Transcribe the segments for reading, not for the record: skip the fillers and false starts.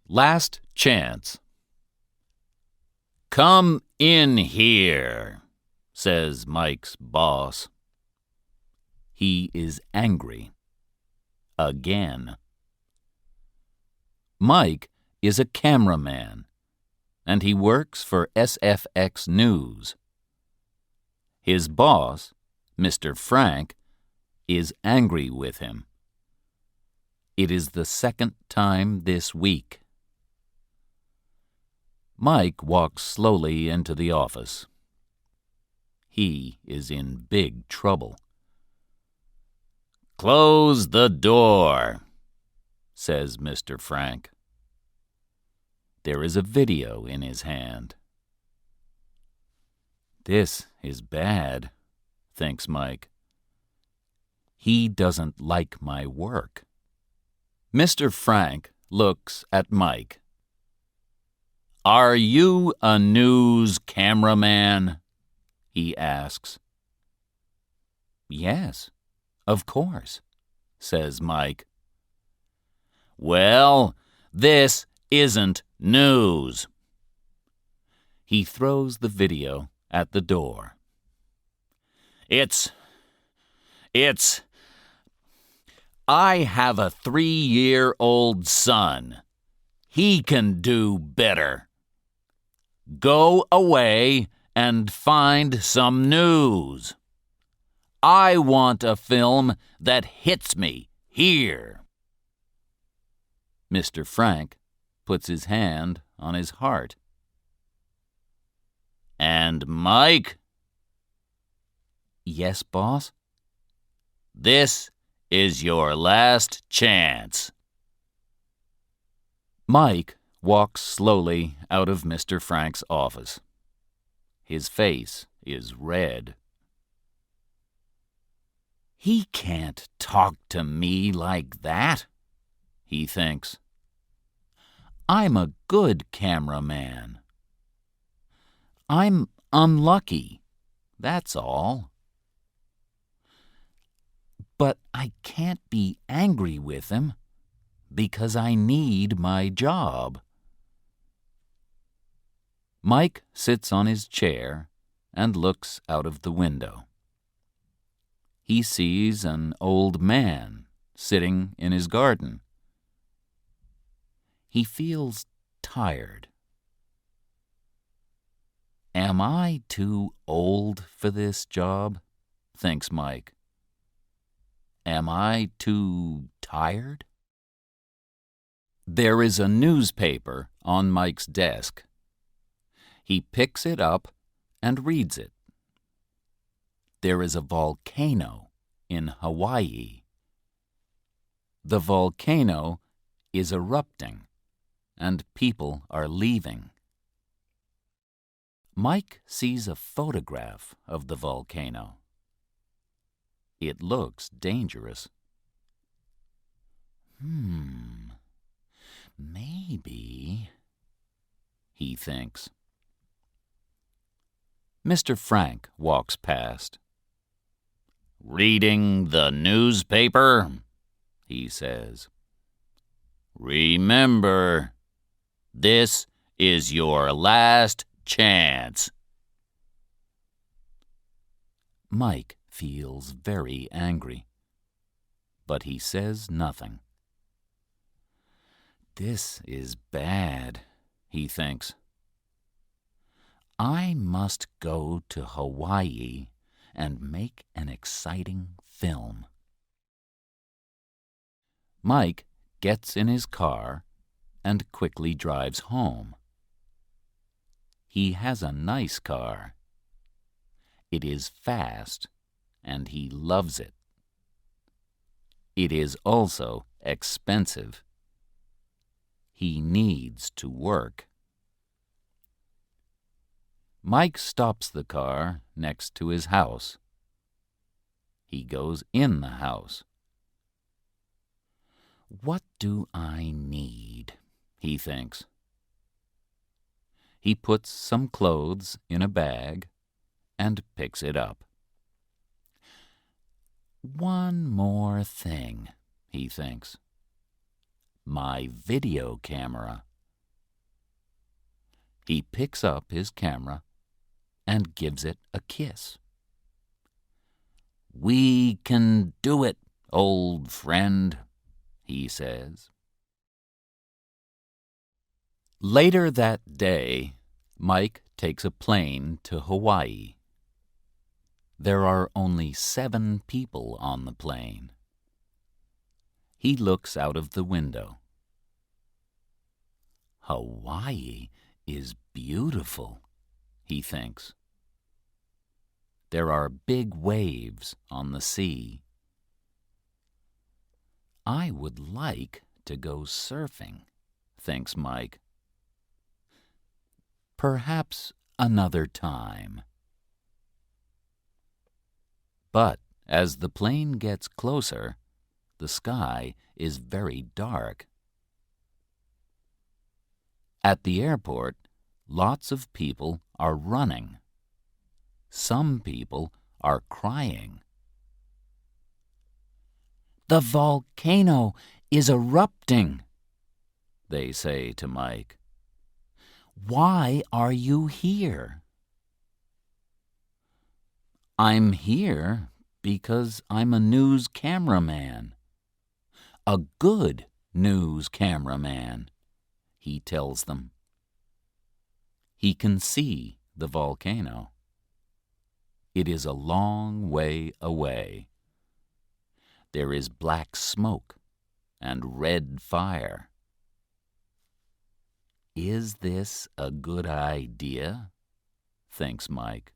Last chance. "Come in here," says Mike's boss. He is angry. Again. Mike is a cameraman, and he works for SFX News. His boss, Mr. Frank, is angry with him. It is the second time this week. Mike walks slowly into the office. He is in big trouble. "Close the door," says Mr. Frank. There is a video in his hand. This is bad, thinks Mike. He doesn't like my work. Mr. Frank looks at Mike. "Are you a news cameraman?" he asks. "Yes, of course," says Mike. "Well, this isn't news." He throws the video at the door. It's... I have a 3-year-old son. He can do better. Go away and find some news. I want a film that hits me here. Mr. Frank puts his hand on his heart. "And Mike?" "Yes, boss?" "This is your last chance." Mike walks slowly out of Mr. Frank's office. His face is red. He can't talk to me like that, he thinks. I'm a good cameraman. I'm unlucky, that's all. But I can't be angry with him because I need my job. Mike sits on his chair and looks out of the window. He sees an old man sitting in his garden. He feels tired. Am I too old for this job? Thinks Mike. Am I too tired? There is a newspaper on Mike's desk. He picks it up and reads it. There is a volcano in Hawaii. The volcano is erupting, and people are leaving. Mike sees a photograph of the volcano. It looks dangerous. Maybe, he thinks. Mr. Frank walks past. "Reading the newspaper?" he says. "Remember, this is your last chance." Mike feels very angry, but he says nothing. This is bad, he thinks. I must go to Hawaii and make an exciting film. Mike gets in his car and quickly drives home. He has a nice car. It is fast, and he loves it. It is also expensive. He needs to work. Mike stops the car next to his house. He goes in the house. What do I need? He thinks. He puts some clothes in a bag and picks it up. One more thing, he thinks. My video camera. He picks up his camera and gives it a kiss. "We can do it, old friend," he says. Later that day, Mike takes a plane to Hawaii. There are only 7 people on the plane. He looks out of the window. Hawaii is beautiful, he thinks. There are big waves on the sea. I would like to go surfing, thinks Mike. Perhaps another time. But as the plane gets closer, the sky is very dark. At the airport, lots of people are running. Some people are crying. "The volcano is erupting," they say to Mike. "Why are you here?" "I'm here because I'm a news cameraman. A good news cameraman," he tells them. He can see the volcano. It is a long way away. There is black smoke and red fire. Is this a good idea? Thinks Mike.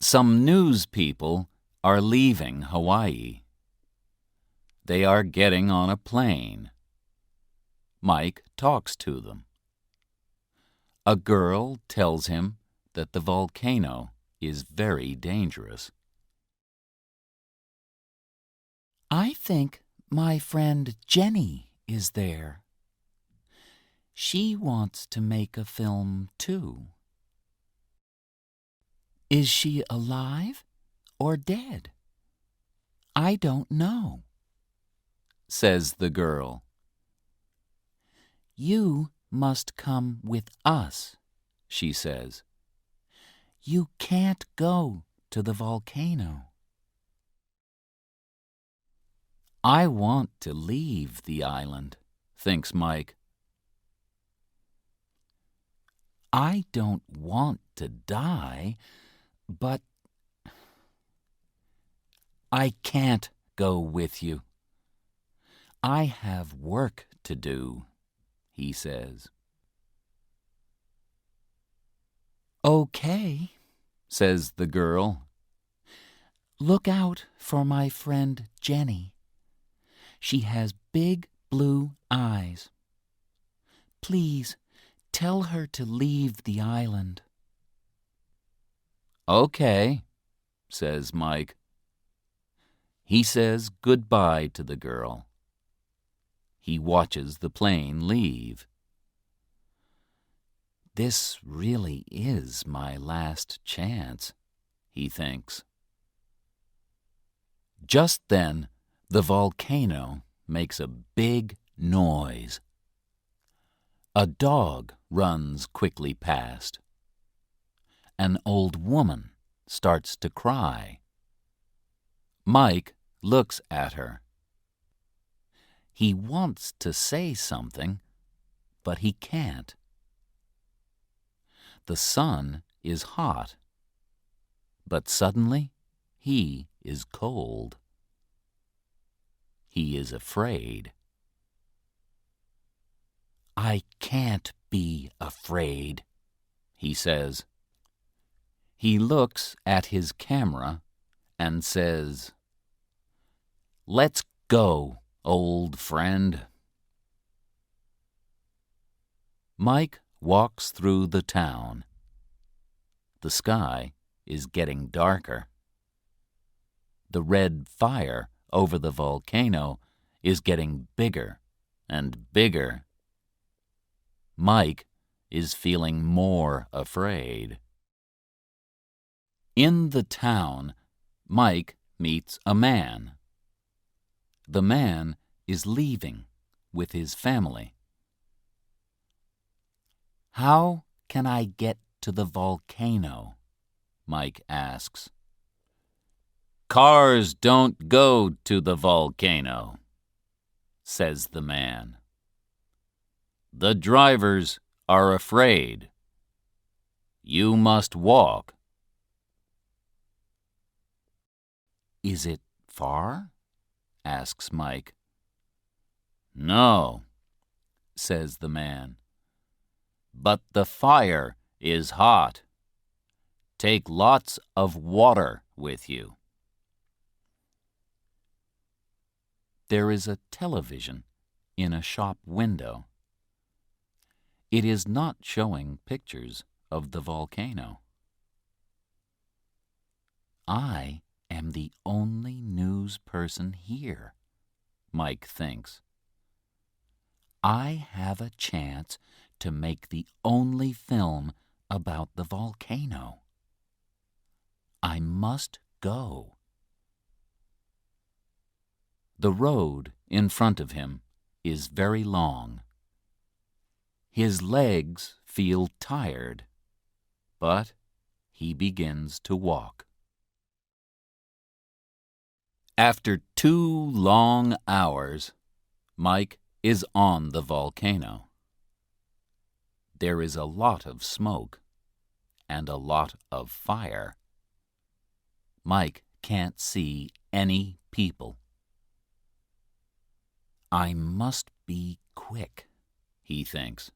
Some news people are leaving Hawaii. They are getting on a plane. Mike talks to them. A girl tells him that the volcano is very dangerous. "I think my friend Jenny is there. She wants to make a film too." "Is she alive or dead?" "I don't know," says the girl. "You must come with us," she says. "You can't go to the volcano." I want to leave the island, thinks Mike. I don't want to die, but I can't go with you. I have work to do, he says. "Okay," says the girl. "Look out for my friend Jenny. She has big blue eyes. Please tell her to leave the island." "Okay," says Mike. He says goodbye to the girl. He watches the plane leave. This really is my last chance, he thinks. Just then, the volcano makes a big noise. A dog runs quickly past. An old woman starts to cry. Mike looks at her. He wants to say something, but he can't. The sun is hot, but suddenly he is cold. He is afraid. "I can't be afraid," he says. He looks at his camera and says, "Let's go, old friend." Mike walks through the town. The sky is getting darker. The red fire over the volcano is getting bigger and bigger. Mike is feeling more afraid. In the town, Mike meets a man. The man is leaving with his family. How can I get to the volcano? Mike asks. Cars don't go to the volcano, says the man. The drivers are afraid. You must walk. Is it far? Asks Mike. No, says the man. But the fire is hot. Take lots of water with you. There is a television in a shop window. It is not showing pictures of the volcano. I am the only news person here, Mike thinks. I have a chance to make the only film about the volcano. I must go. The road in front of him is very long. His legs feel tired, but he begins to walk. After 2 long hours, Mike is on the volcano. There is a lot of smoke and a lot of fire. Mike can't see any people. I must be quick, he thinks.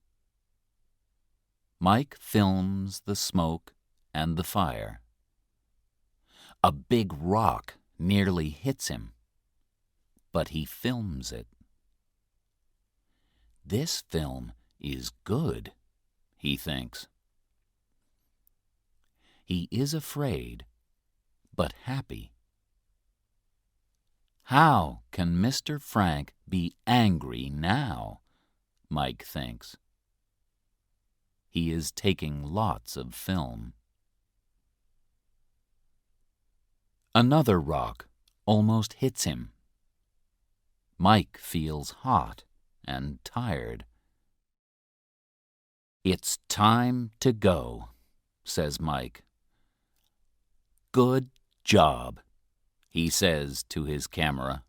Mike films the smoke and the fire. A big rock nearly hits him, but he films it. This film is good, he thinks. He is afraid, but happy. How can Mr. Frank be angry now? Mike thinks. He is taking lots of film. Another rock almost hits him. Mike feels hot and tired. It's time to go, says Mike. Good job, he says to his camera.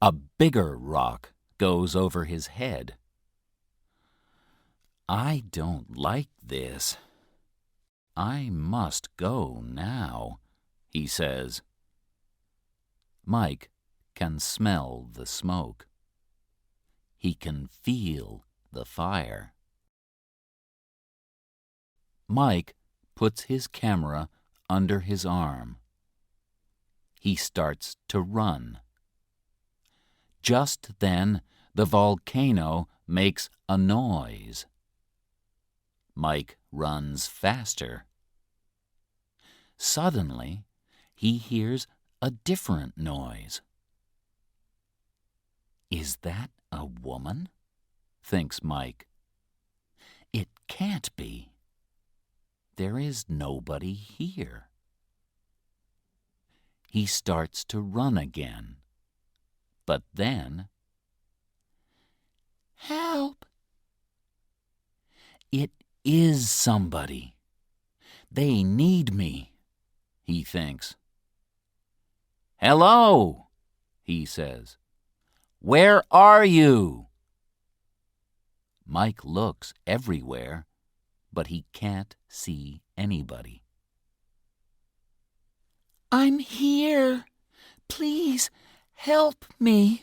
A bigger rock goes over his head. I don't like this. I must go now, he says. Mike can smell the smoke. He can feel the fire. Mike puts his camera under his arm. He starts to run. Just then, the volcano makes a noise. Mike runs faster. Suddenly, he hears a different noise. Is that a woman? Thinks Mike. It can't be. There is nobody here. He starts to run again. But then, help! It is somebody. They need me, he thinks. Hello, he says. Where are you? Mike looks everywhere, but he can't see anybody. I'm here. Please help me.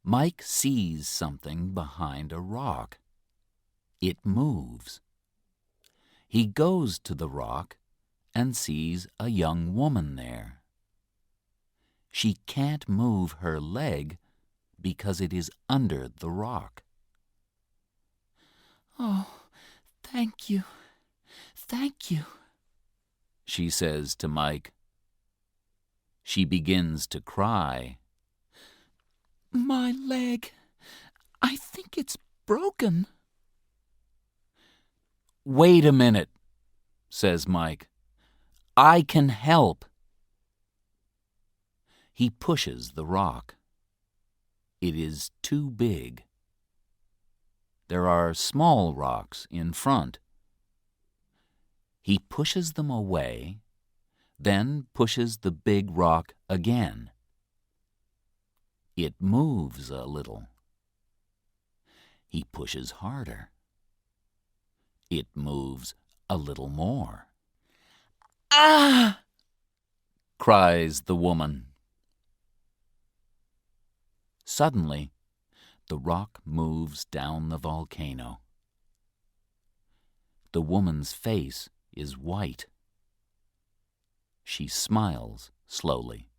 Mike sees something behind a rock. It moves. He goes to the rock and sees a young woman there. She can't move her leg because it is under the rock. Oh, thank you, she says to Mike. She begins to cry. My leg, I think it's broken. Wait a minute, says Mike. I can help. He pushes the rock. It is too big. there are small rocks in front. He pushes them away, then pushes the big rock again. It moves a little. He pushes harder. It moves a little more. "Ah!" cries the woman. Suddenly, the rock moves down the volcano. The woman's face is white. She smiles slowly.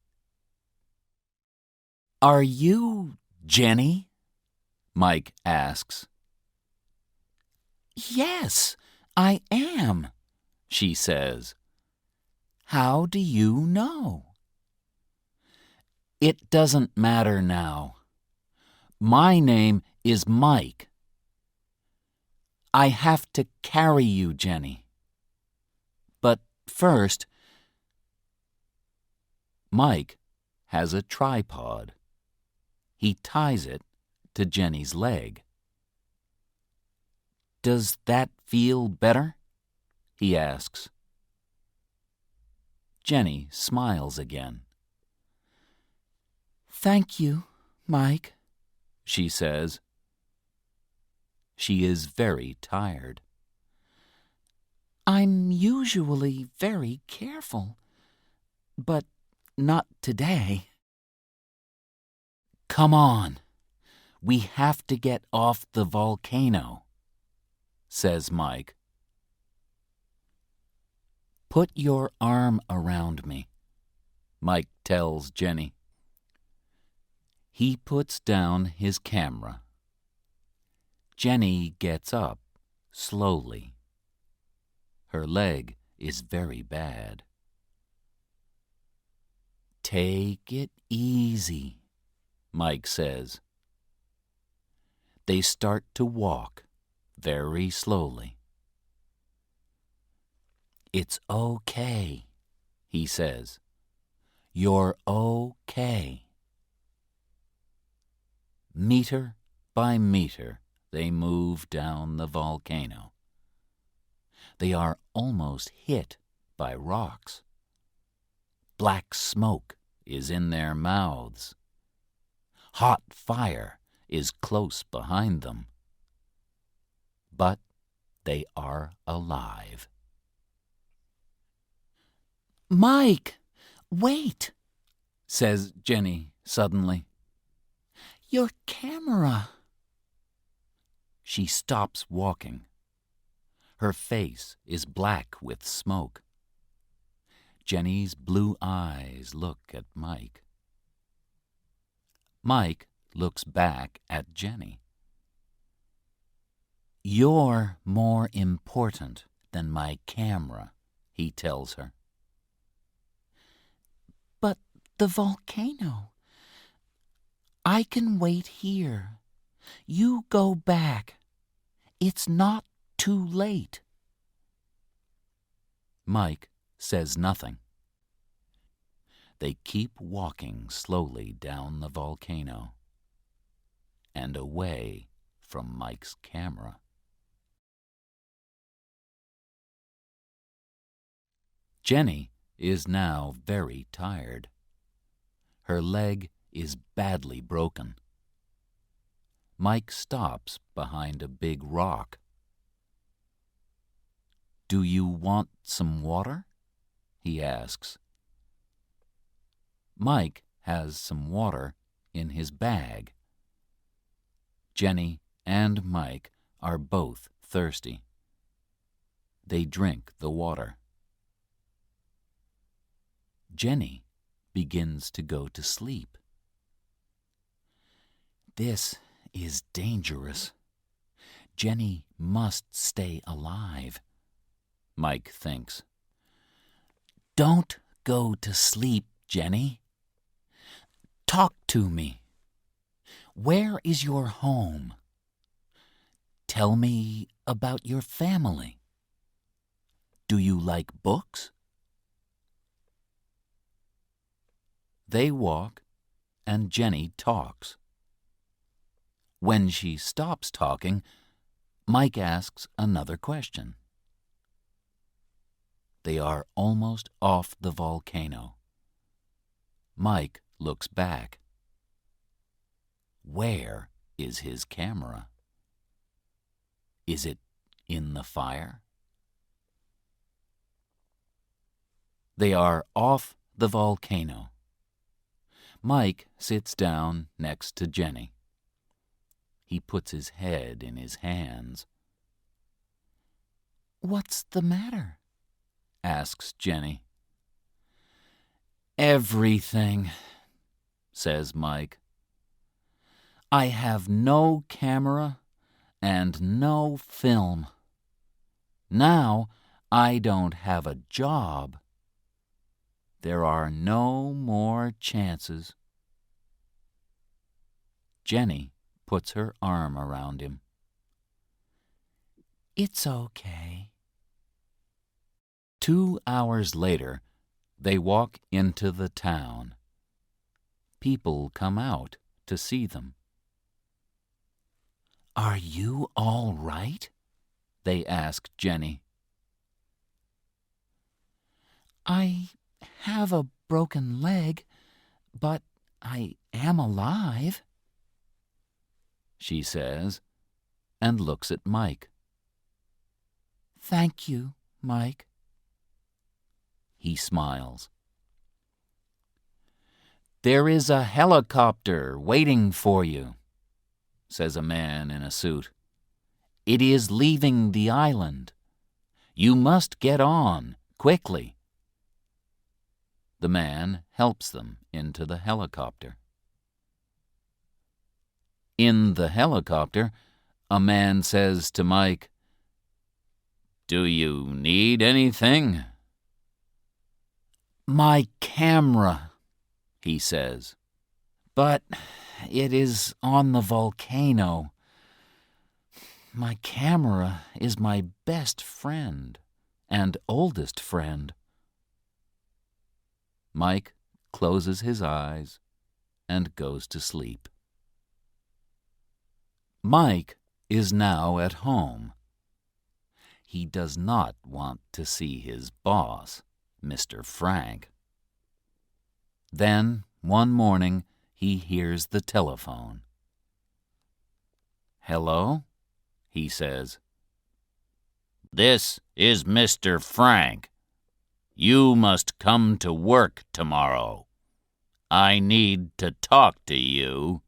"Are you Jenny?" Mike asks. "Yes, I am," she says. "How do you know?" "It doesn't matter now. My name is Mike. I have to carry you, Jenny. But first..." Mike has a tripod. He ties it to Jenny's leg. "Does that feel better?" he asks. Jenny smiles again. "Thank you, Mike," she says. She is very tired. "I'm usually very careful, but not today." "Come on, we have to get off the volcano," says Mike. "Put your arm around me," Mike tells Jenny. He puts down his camera. Jenny gets up slowly. Her leg is very bad. "Take it easy," Mike says. They start to walk very slowly. "It's okay," he says. "You're okay." Meter by meter, they move down the volcano. They are almost hit by rocks. Black smoke is in their mouths. Hot fire is close behind them. But they are alive. "Mike, wait," says Jenny suddenly. "Your camera." She stops walking. Her face is black with smoke. Jenny's blue eyes look at Mike. Mike looks back at Jenny. "You're more important than my camera," he tells her. "But the volcano. I can wait here. You go back. It's not too late." Mike says nothing. They keep walking slowly down the volcano and away from Mike's camera. Jenny is now very tired. Her leg is badly broken. Mike stops behind a big rock. "Do you want some water?" he asks. Mike has some water in his bag. Jenny and Mike are both thirsty. They drink the water. Jenny begins to go to sleep. This is dangerous. Jenny must stay alive, Mike thinks. "Don't go to sleep, Jenny. Talk to me. Where is your home? Tell me about your family. Do you like books?" They walk, and Jenny talks. When she stops talking, Mike asks another question. They are almost off the volcano. Mike looks back. Where is his camera? Is it in the fire? They are off the volcano. Mike sits down next to Jenny. He puts his head in his hands. "What's the matter?" asks Jenny. "Everything," says Mike. "I have no camera and no film. Now I don't have a job. There are no more chances." Jenny puts her arm around him. "It's okay." 2 hours later, they walk into the town. People come out to see them. "Are you all right?" they ask Jenny. "I have a broken leg, but I am alive," she says, and looks at Mike. "Thank you, Mike." He smiles. "There is a helicopter waiting for you," says a man in a suit. "It is leaving the island. You must get on, quickly." The man helps them into the helicopter. In the helicopter, a man says to Mike, "Do you need anything?" "My camera," he says. "But it is on the volcano. My camera is my best friend and oldest friend." Mike closes his eyes and goes to sleep. Mike is now at home. He does not want to see his boss, Mr. Frank. Then, one morning, he hears the telephone. "Hello?" he says. "This is Mr. Frank. You must come to work tomorrow. I need to talk to you.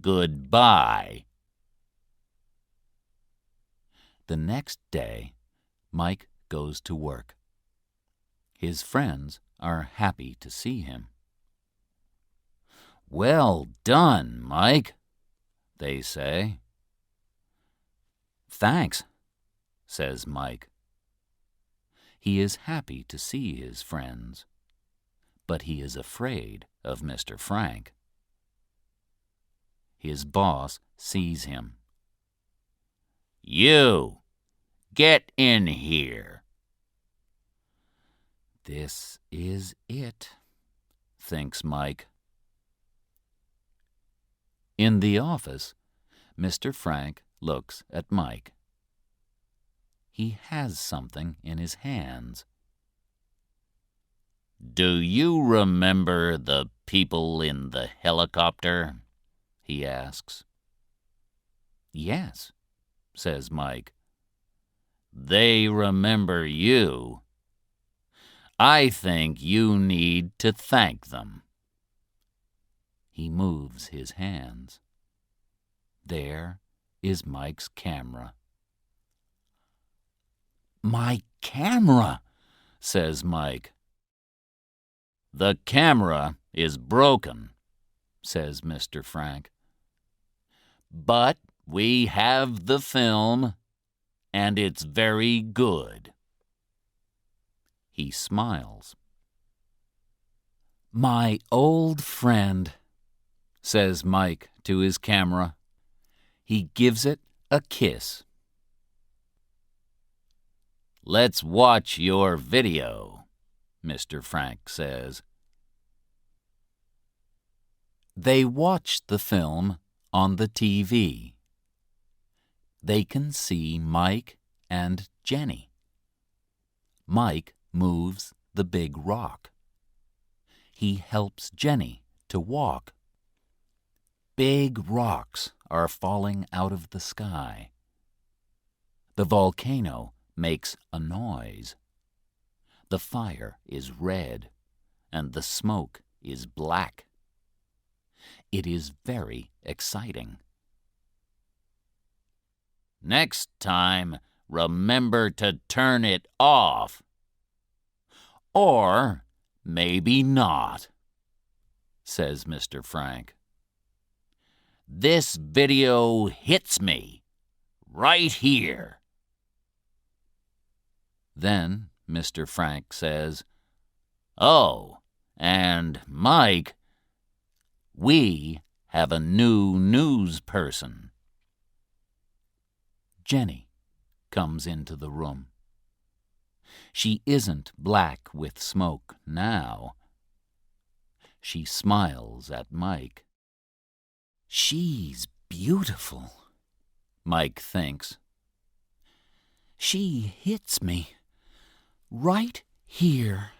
Goodbye." The next day, Mike goes to work. His friends are happy to see him. "Well done, Mike," they say. "Thanks," says Mike. He is happy to see his friends, but he is afraid of Mr. Frank. His boss sees him. "You, get in here." This is it, thinks Mike. In the office, Mr. Frank looks at Mike. He has something in his hands. "Do you remember the people in the helicopter?" he asks. "Yes," says Mike. "They remember you. I think you need to thank them." He moves his hands. There is Mike's camera. "My camera," says Mike. "The camera is broken," says Mr. Frank. "But we have the film, and it's very good." He smiles. "My old friend," says Mike to his camera. He gives it a kiss. "Let's watch your video," Mr. Frank says. They watch the film on the TV. they can see Mike and Jenny. Mike moves the big rock. He helps Jenny to walk. Big rocks are falling out of the sky. The volcano makes a noise. The fire is red, and the smoke is black. It is very exciting. Next time, remember to turn it off. Or maybe not, says Mr. Frank. This video hits me right here. Then Mr. Frank says, "Oh, and Mike, we have a new news person." Jenny comes into the room. She isn't black with smoke now. She smiles at Mike. She's beautiful, Mike thinks. She hits me right here.